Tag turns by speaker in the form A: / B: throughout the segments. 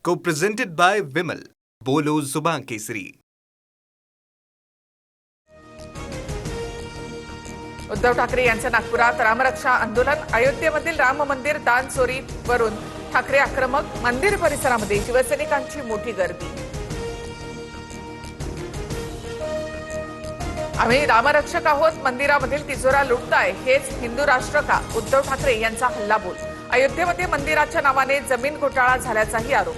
A: Co-presented by Vimal. बोलो जुबान केसरी.
B: उद्धव ठाकरे यांचं नागपुरात रामरक्षा आंदोलन. अयोध्येमधील राम मंदिर दान चोरीवरून ठाकरे आक्रमक. मंदिर परिसरामध्ये शिवसैनिकांची मोठी गर्दी. आम्ही रामरक्षक आहोत, मंदिरामधील तिजोरा लुटताय, हेच हिंदू राष्ट्र का? उद्धव ठाकरे यांचा हल्लाबोल. अयोध्येमध्ये मंदिराच्या नावाने जमीन घोटाळा झाल्याचाही आरोप.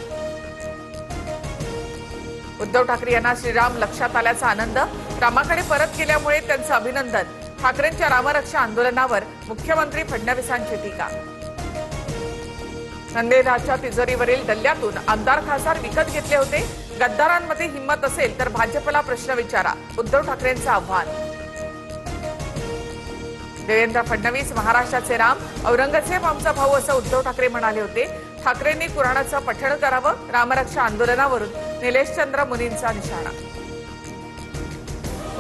B: उद्धव ठाकरे यांना श्रीराम लक्षात आल्याचा आनंद. रामाकडे परत गेल्यामुळे त्यांचं अभिनंदन. ठाकरेंच्या रामरक्षा आंदोलनावर मुख्यमंत्री फडणवीसांची टीका. मंदिराच्या तिजोरीवरील डल्ल्यातून आमदार खासदार विकत घेतले होते. गद्दारांमध्ये हिंमत असेल तर भाजपला प्रश्न विचारा, उद्धव ठाकरेंचं आव्हान. देवेंद्र फडणवीस महाराष्ट्राचे राम, औरंगजेब आमचा भाऊ असं उद्धव ठाकरे म्हणाले होते. ठाकरेंनी कुराणाचं पठण करावं. रामरक्षा आंदोलनावरून निलेशचंद्र मुनींचा निशाणा.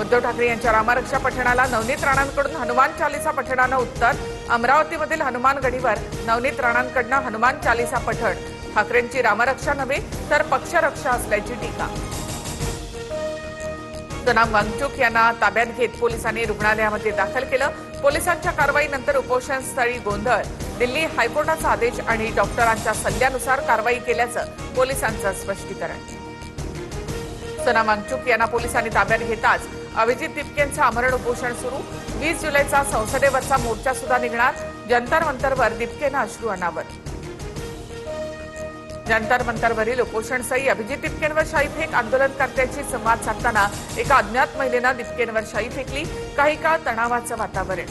B: उद्धव ठाकरे यांच्या रामरक्षा पठणाला नवनीत राणांकडून हनुमान चालीसा पठणानं उत्तर. अमरावतीमधील हनुमान गढीवर नवनीत राणांकडून हनुमान चालीसा पठण. ठाकरेंची रामरक्षा नव्हे तर पक्षरक्षा असल्याची टीका. सनाम वांगचुक यांना ताब्यात घेत पोलिसांनी रुग्णालयामध्ये दाखल केलं. पोलिसांच्या कारवाईनंतर उपोषणस्थळी गोंधळ. दिल्ली हायकोर्टाचा आदेश आणि डॉक्टरांच्या सल्ल्यानुसार कारवाई केल्याचं पोलिसांचं स्पष्टीकरण. सनाम वांगचुक यांना पोलिसांनी ताब्यात घेताच अभिजित दिपकेंचं आमरण उपोषण सुरू. 20 जुलैचा संसदेवरचा मोर्चा सुद्धा निघणार. जंतर मंतरवर दिपकेनं अश्रू अनावर. जंतर मंतरवरील उपोषणस्थळी अभिजित दिपकेंवर शाईफेक. आंदोलनकर्त्यांशी संवाद साधताना एका अज्ञात महिलेनं दिपकेंवर शाई फेकली. काही काळ तणावाचं वातावरण.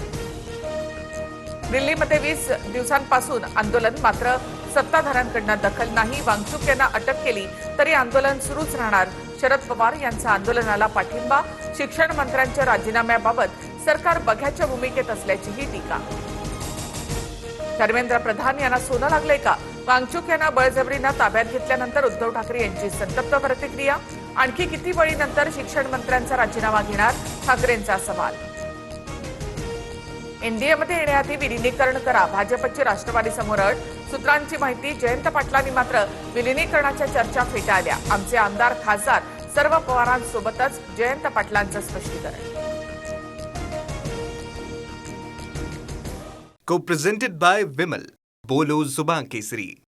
B: दिल्लीमध्ये 20 दिवसांपासून आंदोलन, मात्र सत्ताधाऱ्यांकडून दखल नाही. वांगचुक यांना अटक केली तरी आंदोलन सुरूच राहणार. शरद पवार यांचा आंदोलनाला पाठिंबा. शिक्षण मंत्र्यांच्या राजीनाम्याबाबत सरकार बघ्याच्या भूमिकेत असल्याचीही टीका. धर्मेंद्र प्रधान यांना सोनं लागलंय का? वांगचुक यांना बळजबरीनं ताब्यात घेतल्यानंतर उद्धव ठाकरे यांची संतप्त प्रतिक्रिया. आणखी किती वेळीनंतर शिक्षण मंत्र्यांचा राजीनामा घेणार? ठाकरेंचा सवाल. एनडीएमध्ये येण्याआधी विलिनीकरण करा, भाजपची राष्ट्रवादी समोर अट. सूत्रांची माहिती. जयंत पाटलांनी मात्र विलिनीकरणाच्या चर्चा फेटाळल्या. आमचे आमदार खासदार सर्व पवारांसोबतच. जयंत पाटलांचं स्पष्टीकरण.
A: Co-presented by Vimal. बोलो जुबान केसरी.